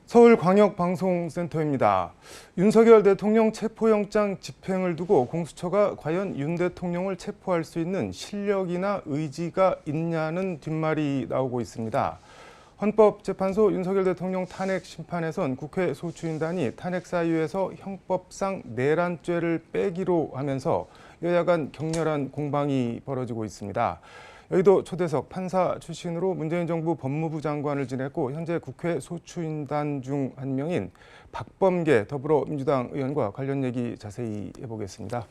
서울광역방송센터입니다. 윤석열 대통령 체포영장 집행을 두고 공수처가 과연 윤 대통령을 체포할 수 있는 실력이나 의지가 있냐는 뒷말이 나오고 있습니다. 헌법재판소 윤석열 대통령 탄핵 심판에선 국회 소추인단이 탄핵 사유에서 형법상 내란죄를 빼기로 하면서 여야 간 격렬한 공방이 벌어지고 있습니다. 여의도 초대석 판사 출신으로 문재인 정부 법무부 장관을 지냈고 현재 국회 소추인단 중 한 명인 박범계 더불어민주당 의원과 관련 얘기 자세히 해보겠습니다.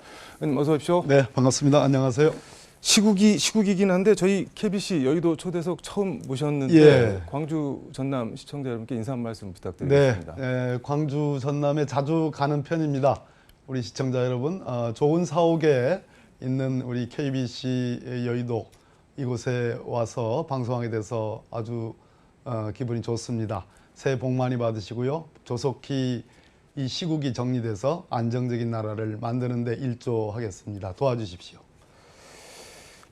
어서 오십시오. 네, 반갑습니다. 안녕하세요. 시국이긴 한데 저희 KBC 여의도 초대석 처음 모셨는데 예. 광주 전남 시청자 여러분께 인사 한 말씀 부탁드리겠습니다. 네, 광주 전남에 자주 가는 편입니다. 우리 시청자 여러분, 좋은 사옥에 있는 우리 KBC 여의도 이곳에 와서 방송하게 돼서 아주 기분이 좋습니다. 새해 복 많이 받으시고요. 조속히 이 시국이 정리돼서 안정적인 나라를 만드는 데 일조하겠습니다. 도와주십시오.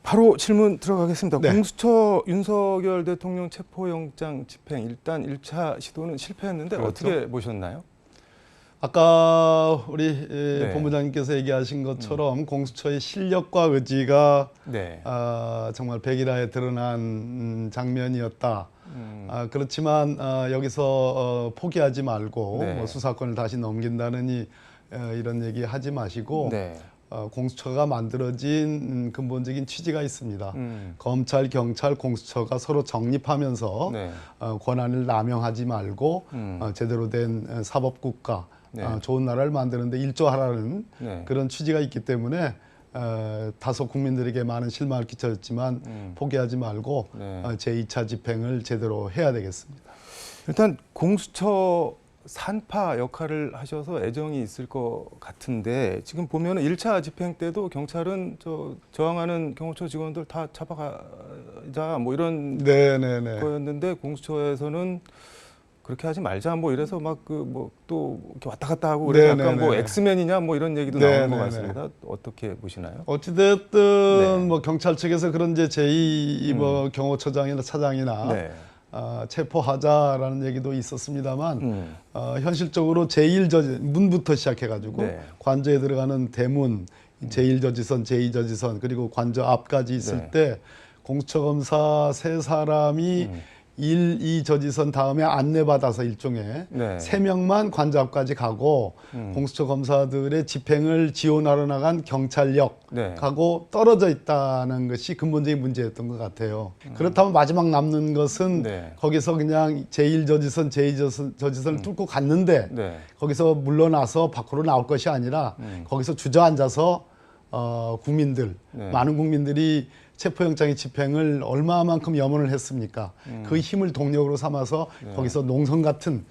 바로 질문 들어가겠습니다. 네. 공수처 윤석열 대통령 체포영장 집행 일단 1차 시도는 실패했는데 그렇죠. 어떻게 보셨나요? 아까 우리 본부장님께서 얘기하신 것처럼 공수처의 실력과 의지가 네. 정말 백일하에 드러난 장면이었다. 그렇지만 여기서 포기하지 말고 네. 뭐 수사권을 다시 넘긴다느니 이런 얘기 하지 마시고 네. 공수처가 만들어진 근본적인 취지가 있습니다. 검찰, 경찰, 공수처가 서로 정립하면서 네. 권한을 남용하지 말고 제대로 된 사법국가, 네. 좋은 나라를 만드는데 일조하라는 네. 그런 취지가 있기 때문에 다소 국민들에게 많은 실망을 끼쳤지만 포기하지 말고 네. 제2차 집행을 제대로 해야 되겠습니다. 일단 공수처 산파 역할을 하셔서 애정이 있을 것 같은데 지금 보면 1차 집행 때도 경찰은 저항하는 경호처 직원들 다 잡아가자 뭐 이런 네네네. 거였는데 공수처에서는 그렇게 하지 말자 뭐 이래서 막 또 이렇게 왔다 갔다 하고 그래서 약간 뭐 엑스맨이냐 뭐 이런 얘기도 나오는 것 같습니다. 어떻게 보시나요? 어찌됐든 네. 뭐 경찰 측에서 그런 이제 제2 뭐 경호처장이나 차장이나 네. 체포하자라는 얘기도 있었습니다만 현실적으로 제1저지 문부터 시작해가지고 네. 관저에 들어가는 대문 제1저지선, 제2저지선 그리고 관저 앞까지 있을 네. 때 공수처 검사 3사람이 1, 2저지선 다음에 안내받아서 일종의 네. 3명만 관저 앞까지 가고 공수처 검사들의 집행을 지원하러 나간 경찰력하고 떨어져 있다는 것이 근본적인 문제였던 것 같아요. 그렇다면 마지막 남는 것은 네. 거기서 그냥 제1저지선, 제2저지선을 뚫고 갔는데 네. 거기서 물러나서 밖으로 나올 것이 아니라 거기서 주저앉아서 국민들, 네. 많은 국민들이 체포영장의 집행을 얼마만큼 염원을 했습니까? 그 힘을 동력으로 삼아서 거기서 농성 같은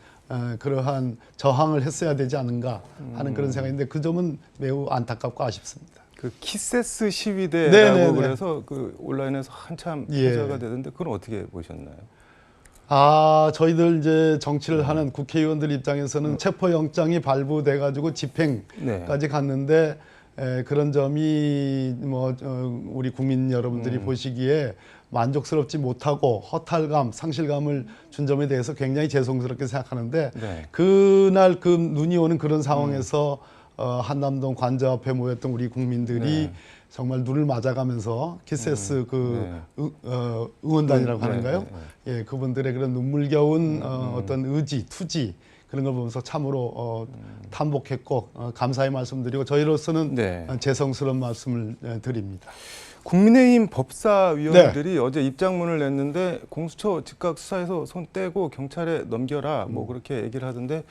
그러한 저항을 했어야 되지 않은가 하는 그런 생각인데 그 점은 매우 안타깝고 아쉽습니다. 그 키세스 시위대라고 네네네. 그래서 그 온라인에서 한참 예. 화제가 되던데 그건 어떻게 보셨나요? 저희들 이제 정치를 하는 국회의원들 입장에서는 체포영장이 발부돼 가지고 집행까지 갔는데 그런 점이 뭐 우리 국민 여러분들이 보시기에 만족스럽지 못하고 허탈감, 상실감을 준 점에 대해서 굉장히 죄송스럽게 생각하는데 네. 그날 그 눈이 오는 그런 상황에서 한남동 관저 앞에 모였던 우리 국민들이 네. 정말 눈을 맞아가면서 키세스 응원단이라고 하는가요? 예, 그분들의 그런 눈물겨운 어떤 의지, 투지 그런 걸 보면서 참으로 탐복했고 감사의 말씀드리고 저희로서는 네. 죄송스러운 말씀을 드립니다. 국민의힘 법사위원들이 어제 입장문을 냈는데 공수처 즉각 수사에서 손 떼고 경찰에 넘겨라 뭐 그렇게 얘기를 하던데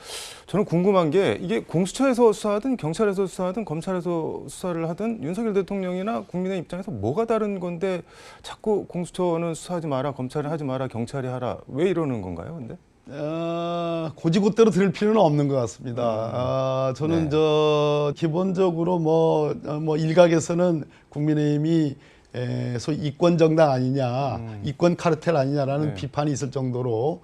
저는 궁금한 게 이게 공수처에서 수사하든 경찰에서 수사하든 검찰에서 수사를 하든 윤석열 대통령이나 국민의힘 입장에서 뭐가 다른 건데 자꾸 공수처는 수사하지 마라, 검찰은 하지 마라, 경찰이 하라 왜 이러는 건가요? 근데? 고지고대로 들을 필요는 없는 것 같습니다. 저는 네. 기본적으로 뭐 일각에서는 국민의힘이 소위 이권 정당 아니냐, 이권 카르텔 아니냐라는 비판이 있을 정도로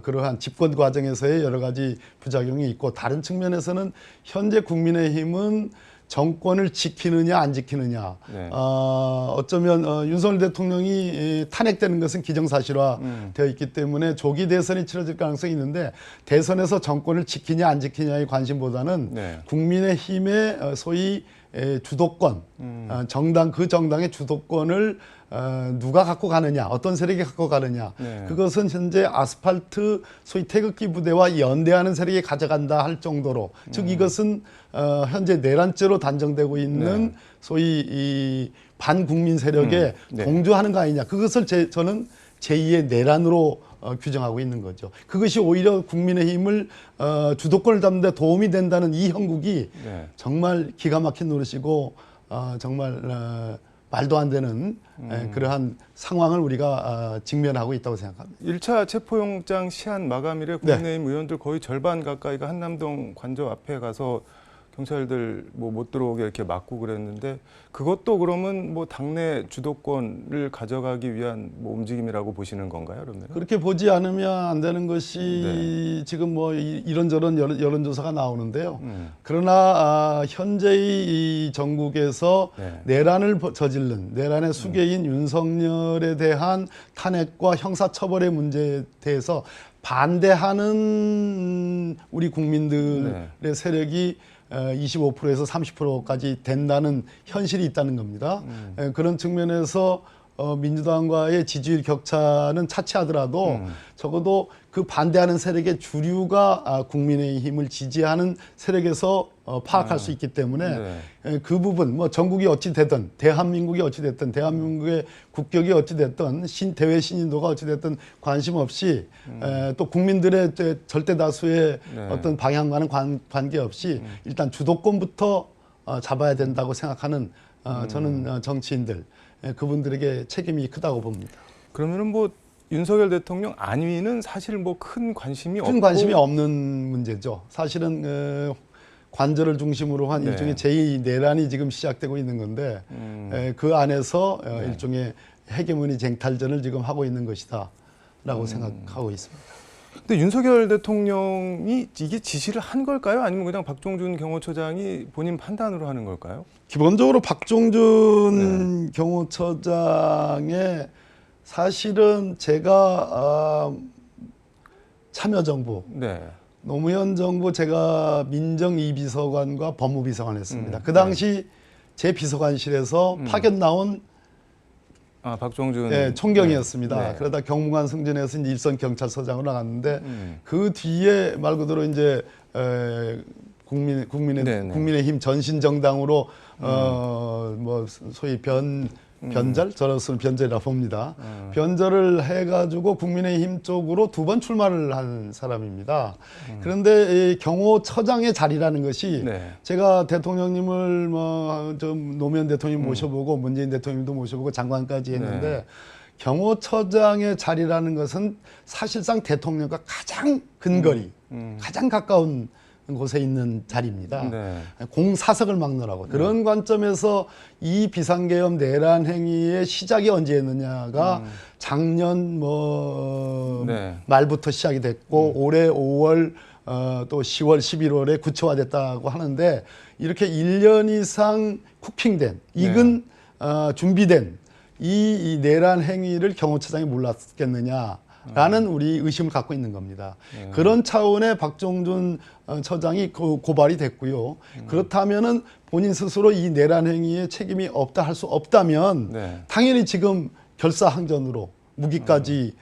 그러한 집권 과정에서의 여러 가지 부작용이 있고 다른 측면에서는 현재 국민의힘은 정권을 지키느냐 안 지키느냐. 네. 어쩌면 윤석열 대통령이 탄핵되는 것은 기정사실화 되어 있기 때문에 조기 대선이 치러질 가능성이 있는데 대선에서 정권을 지키냐 안 지키냐의 관심보다는 네. 국민의힘의 소위 주도권, 정당 그 정당의 주도권을 누가 갖고 가느냐, 어떤 세력이 갖고 가느냐. 네. 그것은 현재 아스팔트 소위 태극기 부대와 연대하는 세력이 가져간다 할 정도로, 즉 이것은 현재 내란죄로 단정되고 있는 네. 소위 이 반국민 세력에 네. 동조하는 거 아니냐. 그것을 저는 제2의 내란으로 규정하고 있는 거죠. 그것이 오히려 국민의힘을 주도권을 잡는 데 도움이 된다는 이 형국이 네. 정말 기가 막힌 노릇이고 정말 말도 안 되는 그러한 상황을 우리가 직면하고 있다고 생각합니다. 1차 체포영장 시한 마감일에 네. 국민의힘 의원들 거의 절반 가까이가 한남동 관저 앞에 가서 경찰들 뭐 못 들어오게 이렇게 막고 그랬는데 그것도 그러면 뭐 당내 주도권을 가져가기 위한 뭐 움직임이라고 보시는 건가요, 그러면? 그렇게 보지 않으면 안 되는 것이 지금 뭐 이런저런 여론조사가 나오는데요. 그러나 현재의 이 전국에서 네. 내란을 저지른 내란의 수괴인 윤석열에 대한 탄핵과 형사처벌의 문제에 대해서 반대하는 우리 국민들의 세력이 25%에서 30%까지 된다는 현실이 있다는 겁니다. 그런 측면에서 민주당과의 지지율 격차는 차치하더라도 적어도 그 반대하는 세력의 주류가 국민의힘을 지지하는 세력에서 파악할 수 있기 때문에 그 부분 뭐 전국이 어찌 되든 대한민국이 어찌 됐든 대한민국의 국격이 어찌 됐든 대외 신인도가 어찌 됐든 관심 없이 또 국민들의 절대 다수의 어떤 방향과는 관계없이 일단 주도권부터 잡아야 된다고 생각하는 저는 정치인들 그분들에게 책임이 크다고 봅니다. 그러면은 뭐 윤석열 대통령 안위는 사실 뭐 큰 관심이 큰 관심이 없는 문제죠. 사실은 관저를 중심으로 한 일종의 제2 내란이 지금 시작되고 있는 건데 그 안에서 일종의 헤게모니 쟁탈전을 지금 하고 있는 것이다라고 생각하고 있습니다. 근데 윤석열 대통령이 이게 지시를 한 걸까요? 아니면 그냥 박종준 경호처장이 본인 판단으로 하는 걸까요? 기본적으로 박종준 경호처장의 사실은 제가 참여정부, 노무현 정부 제가 민정 2비서관과 법무비서관 했습니다. 그 당시 제 비서관실에서 파견 나온 박종준 총경이었습니다. 그러다 경무관 승진해서 이제 일선 경찰서장으로 나갔는데 그 뒤에 말 그대로 이제 국민의힘 전신 정당으로 뭐 소위 변절 저로서는 변절이라 봅니다. 변절을 해가지고 국민의힘 쪽으로 2번 출마를 한 사람입니다. 그런데 이 경호처장의 자리라는 것이 제가 대통령님을 좀 노무현 대통령 모셔보고 문재인 대통령도 모셔보고 장관까지 했는데 경호처장의 자리라는 것은 사실상 대통령과 가장 근거리, 가장 가까운 곳에 있는 자리입니다. 공사석을 막느라고. 그런 관점에서 이 비상계엄 내란 행위의 시작이 언제였느냐가 작년 말부터 시작이 됐고 올해 5월 또 10월, 11월에 구체화됐다고 하는데 이렇게 1년 이상 쿠킹된, 익은 준비된 이 내란 행위를 경호처장이 몰랐겠느냐. 라는 우리 의심을 갖고 있는 겁니다. 그런 차원의 박종준 처장이 고발이 됐고요. 그렇다면은 본인 스스로 이 내란 행위에 책임이 없다 할 수 없다면 당연히 지금 결사항전으로 무기까지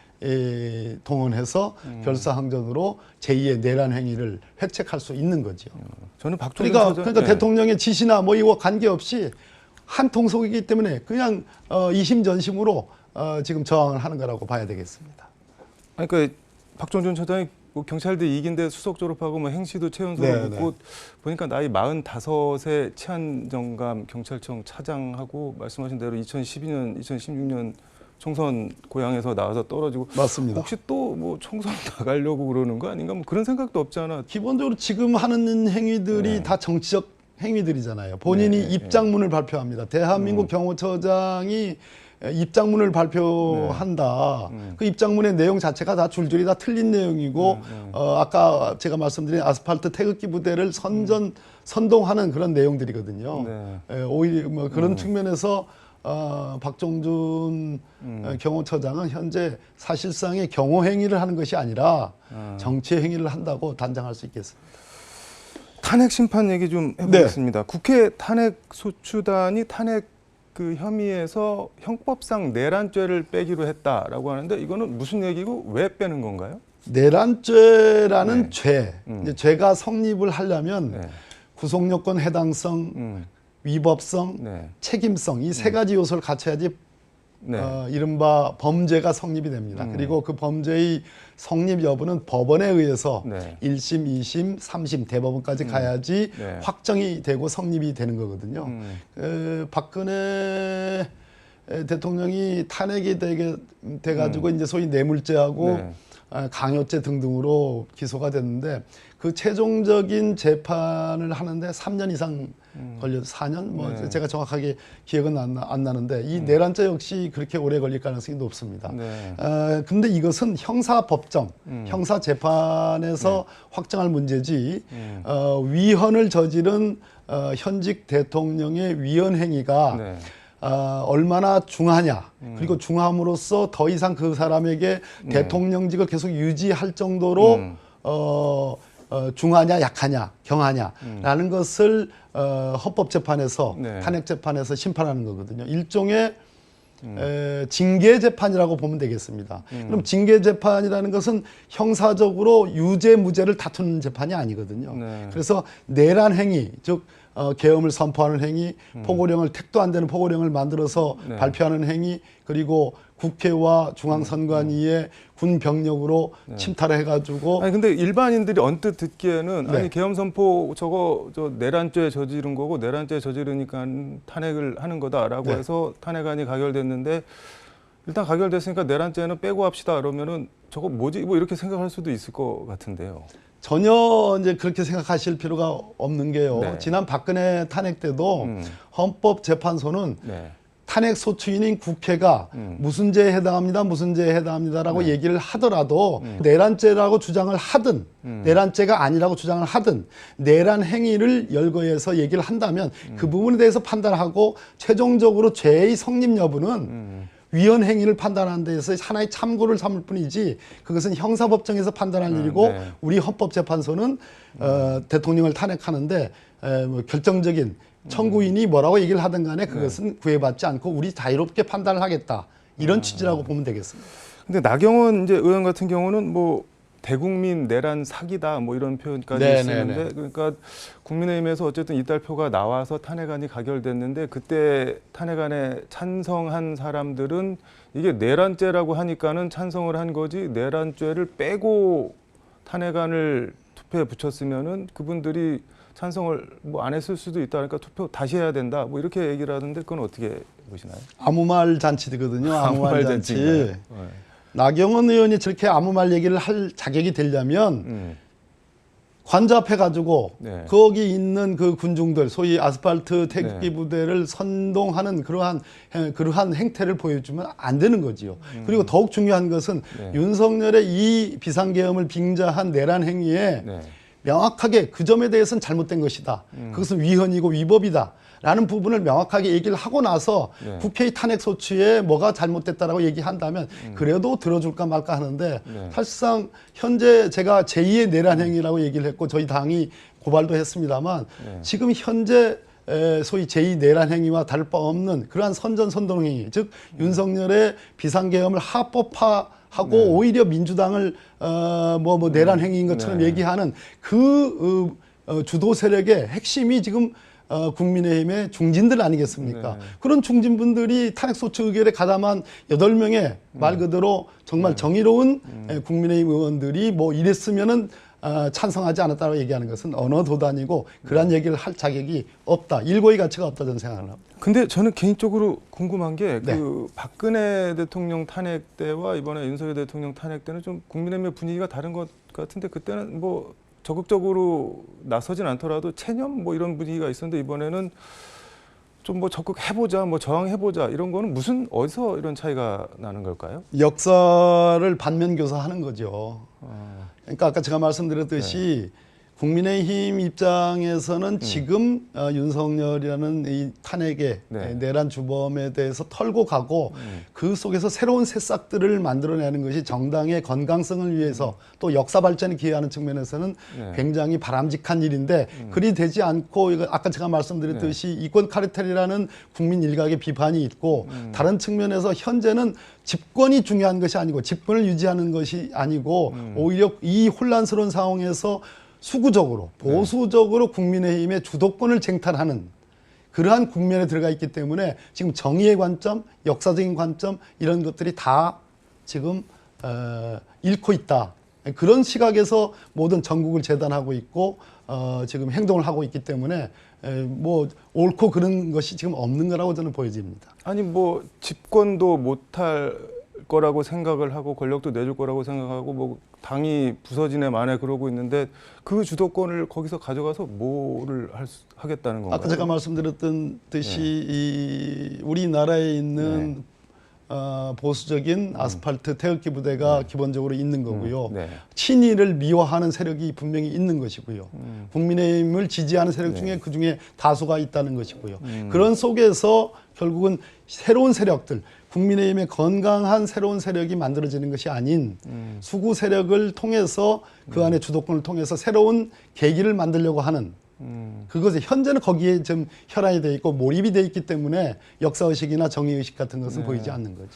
동원해서 결사항전으로 제2의 내란 행위를 획책할 수 있는 거죠. 저는 박종준 그러니까 대통령의 지시나 뭐 이거 관계없이 한 통속이기 때문에 그냥 이심전심으로 지금 저항을 하는 거라고 봐야 되겠습니다. 그러니까 박종준 처장이 뭐 경찰대 2기인데 수석 졸업하고 뭐 행시도 최연소로 묻고 보니까 나이 45세 치안정감 경찰청 차장하고 말씀하신 대로 2012년, 2016년 총선 고향에서 나와서 떨어지고 맞습니다. 혹시 또 뭐 총선 나가려고 그러는 거 아닌가? 뭐 그런 생각도 없지 않아. 기본적으로 지금 하는 행위들이 다 정치적 행위들이잖아요. 본인이 입장문을 발표합니다. 대한민국 경호처장이 입장문을 발표한다. 그 입장문의 내용 자체가 다 줄줄이 다 틀린 내용이고 아까 제가 말씀드린 아스팔트 태극기 부대를 선동하는 그런 내용들이거든요. 오히려 뭐 그런 측면에서 박종준 경호처장은 현재 사실상의 경호 행위를 하는 것이 아니라 정치 행위를 한다고 단정할 수 있겠습니다. 탄핵 심판 얘기 좀 해보겠습니다. 국회 탄핵 소추단이 탄핵 그 혐의에서 형법상 내란죄를 빼기로 했다라고 하는데 이거는 무슨 얘기고 왜 빼는 건가요? 내란죄라는 죄, 이제 죄가 성립을 하려면 구속요건 해당성, 위법성, 책임성 이 세 가지 요소를 갖춰야지 이른바 범죄가 성립이 됩니다. 그리고 그 범죄의 성립 여부는 법원에 의해서 1심, 2심, 3심 대법원까지 가야지 확정이 되고 성립이 되는 거거든요. 박근혜 대통령이 탄핵이 돼가지고 이제 소위 뇌물죄하고 강요죄 등등으로 기소가 됐는데 그 최종적인 재판을 하는데 3년 이상 걸려 4년 뭐 제가 정확하게 기억은 안 나는데 이 내란죄 역시 그렇게 오래 걸릴 가능성이 높습니다. 근데 이것은 형사법정, 형사재판에서 확정할 문제지 위헌을 저지른 현직 대통령의 위헌 행위가 얼마나 중하냐 그리고 중함으로써 더 이상 그 사람에게 대통령직을 계속 유지할 정도로 중하냐 약하냐 경하냐라는 것을 헌법재판에서 탄핵재판에서 심판하는 거거든요. 일종의 징계재판이라고 보면 되겠습니다. 그럼 징계재판이라는 것은 형사적으로 유죄 무죄를 다투는 재판이 아니거든요. 그래서 내란 행위 즉 계엄을 선포하는 행위, 포고령을 택도 안 되는 포고령을 만들어서 발표하는 행위, 그리고 국회와 중앙선관위의 군 병력으로 침탈을 해가지고. 아니 근데 일반인들이 언뜻 듣기에는 아니 계엄 선포 저거 저 내란죄 저지른 거고 내란죄 저지르니까 탄핵을 하는 거다라고 해서 탄핵안이 가결됐는데 일단 가결됐으니까 내란죄는 빼고 합시다 그러면은 저거 뭐지 뭐 이렇게 생각할 수도 있을 것 같은데요. 전혀 이제 그렇게 생각하실 필요가 없는 게요. 지난 박근혜 탄핵 때도 헌법재판소는 탄핵 소추인인 국회가 무슨 죄에 해당합니다, 무슨 죄에 해당합니다라고 얘기를 하더라도 내란죄라고 주장을 하든 내란죄가 아니라고 주장을 하든 내란 행위를 열거해서 얘기를 한다면 그 부분에 대해서 판단하고 최종적으로 죄의 성립 여부는 위헌 행위를 판단하는 데서 하나의 참고를 삼을 뿐이지 그것은 형사법정에서 판단할 일이고 우리 헌법재판소는 대통령을 탄핵하는데 뭐 결정적인 청구인이 뭐라고 얘기를 하든 간에 그것은 구애받지 않고 우리 자유롭게 판단을 하겠다. 이런 취지라고 보면 되겠습니다. 근데 나경원 이제 의원 같은 경우는 뭐 대국민 내란 사기다 뭐 이런 표현까지 쓰는데 그러니까 국민의힘에서 어쨌든 이달표가 나와서 탄핵안이 가결됐는데 그때 탄핵안에 찬성한 사람들은 이게 내란죄라고 하니까는 찬성을 한 거지 내란죄를 빼고 탄핵안을 투표에 붙였으면은 그분들이 찬성을 뭐 안 했을 수도 있다. 그러니까 투표 다시 해야 된다. 뭐 이렇게 얘기를 하던데 그건 어떻게 보시나요? 아무 말 잔치거든요. 아무 말 잔치. 나경원 의원이 저렇게 아무 말 얘기를 할 자격이 되려면 관잡해가지고 거기 있는 그 군중들 소위 아스팔트 태극기 부대를 선동하는 그러한 행태를 보여주면 안 되는 거지요. 그리고 더욱 중요한 것은 윤석열의 이 비상계엄을 빙자한 내란 행위에 명확하게 그 점에 대해서는 잘못된 것이다. 그것은 위헌이고 위법이다. 라는 부분을 명확하게 얘기를 하고 나서 국회의 탄핵 소추에 뭐가 잘못됐다라고 얘기한다면 그래도 들어줄까 말까 하는데 사실상 현재 제가 제2의 내란 행위라고 얘기를 했고 저희 당이 고발도 했습니다만 지금 현재 소위 제2 내란 행위와 다를 바 없는 그러한 선전선동 행위 즉 윤석열의 비상계엄을 합법화하고 오히려 민주당을 뭐 내란 행위인 것처럼 얘기하는 그 주도 세력의 핵심이 지금 국민의힘의 중진들 아니겠습니까? 그런 중진분들이 탄핵소추 의결에 가담한 8명의 말 그대로 정말 정의로운 국민의힘 의원들이 뭐 이랬으면은 찬성하지 않았다고 얘기하는 것은 언어도 아니고 그런 얘기를 할 자격이 없다. 일고의 가치가 없다 저는 생각을 합니다. 근데 저는 개인적으로 궁금한 게 그 박근혜 대통령 탄핵 때와 이번에 윤석열 대통령 탄핵 때는 좀 국민의힘의 분위기가 다른 것 같은데 그때는 뭐 적극적으로 나서진 않더라도 체념 뭐 이런 분위기가 있었는데 이번에는 좀 뭐 적극해보자, 뭐 저항해보자 이런 거는 무슨 어디서 이런 차이가 나는 걸까요? 역사를 반면교사하는 거죠. 아, 그러니까 아까 제가 말씀드렸듯이 국민의힘 입장에서는 지금 윤석열이라는 이 탄핵의 네. 내란 주범에 대해서 털고 가고 그 속에서 새로운 새싹들을 만들어내는 것이 정당의 건강성을 위해서 또 역사 발전에 기여하는 측면에서는 네. 굉장히 바람직한 일인데 그리 되지 않고 이거 아까 제가 말씀드렸듯이 이권 카르텔이라는 국민 일각의 비판이 있고 다른 측면에서 현재는 집권이 중요한 것이 아니고 집권을 유지하는 것이 아니고 오히려 이 혼란스러운 상황에서 수구적으로 보수적으로 국민의힘의 주도권을 쟁탈하는 그러한 국면에 들어가 있기 때문에 지금 정의의 관점, 역사적인 관점 이런 것들이 다 지금 잃고 있다. 그런 시각에서 모든 전국을 재단하고 있고 지금 행동을 하고 있기 때문에 뭐 옳고 그런 것이 지금 없는 거라고 저는 보여집니다. 아니 뭐 집권도 못할 거라고 생각을 하고 권력도 내줄 거라고 생각하고 뭐 당이 부서지네 마네 그러고 있는데 그 주도권을 거기서 가져가서 뭐를 하겠다는 건가요? 아까 제가 말씀드렸던 듯이 이 우리나라에 있는 보수적인 아스팔트 태극기 부대가 기본적으로 있는 거고요. 네. 친일을 미화하는 세력이 분명히 있는 것이고요. 국민의힘을 지지하는 세력 중에 그 중에 다수가 있다는 것이고요. 그런 속에서 결국은 새로운 세력들, 국민의힘의 건강한 새로운 세력이 만들어지는 것이 아닌 수구 세력을 통해서 그 안에 주도권을 통해서 새로운 계기를 만들려고 하는 그것이 현재는 거기에 좀 혈안이 돼 있고 몰입이 돼 있기 때문에 역사의식이나 정의의식 같은 것은 보이지 않는 거죠.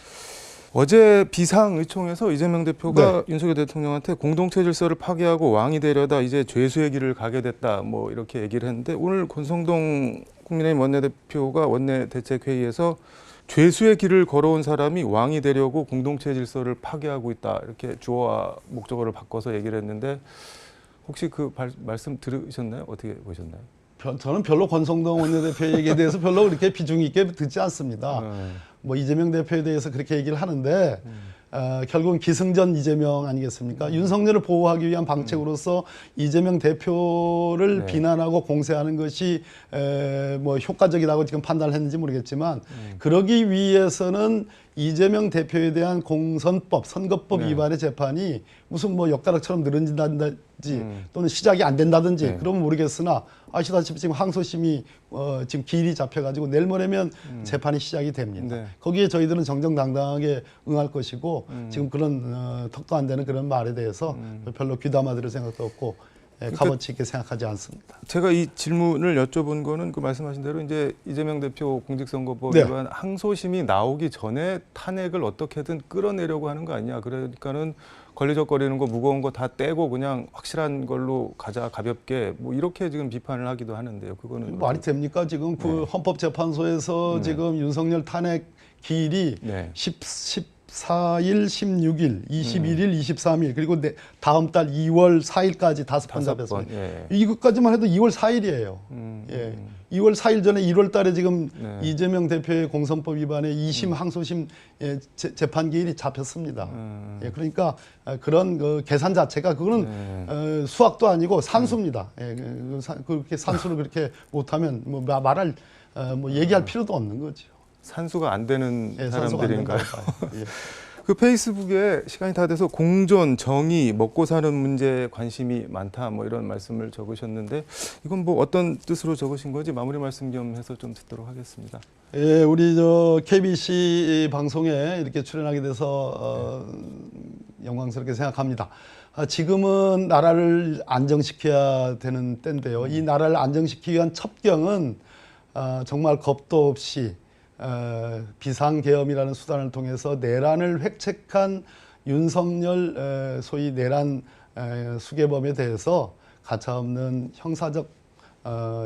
어제 비상의총에서 이재명 대표가 윤석열 대통령한테 공동체 질서를 파괴하고 왕이 되려다 이제 죄수의 길을 가게 됐다 뭐 이렇게 얘기를 했는데 오늘 권성동 국민의힘 원내대표가 원내대책회의에서 죄수의 길을 걸어온 사람이 왕이 되려고 공동체 질서를 파괴하고 있다 이렇게 주어와 목적어를 바꿔서 얘기를 했는데 혹시 그 말씀 들으셨나요? 어떻게 보셨나요? 저는 별로 권성동 원내대표 얘기에 대해서 별로 그렇게 비중 있게 듣지 않습니다. 뭐 이재명 대표에 대해서 그렇게 얘기를 하는데 결국은 기승전 이재명 아니겠습니까? 윤석열을 보호하기 위한 방책으로서 이재명 대표를 비난하고 공세하는 것이 뭐 효과적이라고 지금 판단을 했는지 모르겠지만 그러기 위해서는 이재명 대표에 대한 공선법, 선거법 위반의 재판이 무슨 뭐 엿가락처럼 늘어진다든지 또는 시작이 안 된다든지 그러면 모르겠으나 아시다시피 지금 항소심이 지금 기일이 잡혀가지고 내일 모레면 재판이 시작이 됩니다. 거기에 저희들은 정정당당하게 응할 것이고 지금 그런 턱도 안 되는 그런 말에 대해서 별로 귀담아 들을 생각도 없고 값어치 있게 생각하지 않습니다. 제가 이 질문을 여쭤본 거는 그 말씀하신 대로 이제 이재명 대표 공직선거법 위반 항소심이 나오기 전에 탄핵을 어떻게든 끌어내려고 하는 거 아니냐. 그러니까는 걸리적거리는 거 무거운 거 다 떼고 그냥 확실한 걸로 가자 가볍게 뭐 이렇게 지금 비판을 하기도 하는데요. 그거는 말이 됩니까? 지금 그 헌법재판소에서 지금 윤석열 탄핵 기일이 14일, 16일, 21일, 23일 그리고 다음 달 2월 4일까지 5번 잡혔습니다. 이것까지만 해도 2월 4일이에요. 2월 4일 전에 1월 달에 지금 이재명 대표의 공선법 위반에 2심 항소심 재판 기일이 잡혔습니다. 그러니까 그런 그 계산 자체가 그거는 수학도 아니고 산수입니다. 그렇게 산수를 그렇게 못하면 뭐 말할 뭐 얘기할 필요도 없는 거죠. 산수가 안 되는 사람들인가요? 예. 그 페이스북에 시간이 다 돼서 공존, 정의, 먹고 사는 문제에 관심이 많다 뭐 이런 말씀을 적으셨는데 이건 뭐 어떤 뜻으로 적으신 건지 마무리 말씀 겸 해서 좀 듣도록 하겠습니다. 예, 우리 KBC 방송에 이렇게 출연하게 돼서 영광스럽게 생각합니다. 지금은 나라를 안정시켜야 되는 때인데요. 이 나라를 안정시키기 위한 첩경은 정말 겁도 없이 비상계엄이라는 수단을 통해서 내란을 획책한 윤석열 소위 내란 수괴범에 대해서 가차없는 형사적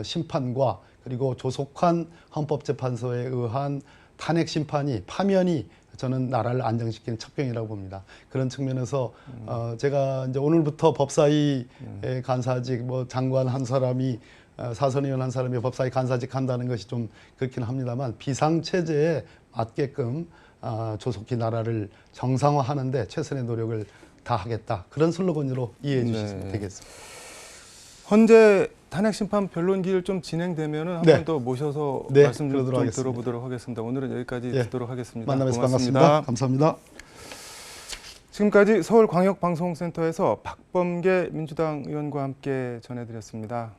심판과 그리고 조속한 헌법재판소에 의한 탄핵 심판이 파면이 저는 나라를 안정시키는 첩경이라고 봅니다. 그런 측면에서 제가 이제 오늘부터 법사위 간사직 뭐 장관 한 사람이 사선의원 한 사람이 법사위 간사직 한다는 것이 좀 그렇긴 합니다만 비상체제에 맞게끔 조속히 나라를 정상화하는데 최선의 노력을 다하겠다. 그런 슬로건으로 이해해 주시면 되겠습니다. 헌재 탄핵 심판 변론기일 좀 진행되면은 한 네. 번 더 모셔서 네, 말씀 좀 그러도록 하겠습니다. 들어보도록 하겠습니다. 오늘은 여기까지 예, 듣도록 하겠습니다. 만나면서 고맙습니다. 반갑습니다. 감사합니다. 지금까지 서울광역방송센터에서 박범계 민주당 의원과 함께 전해드렸습니다.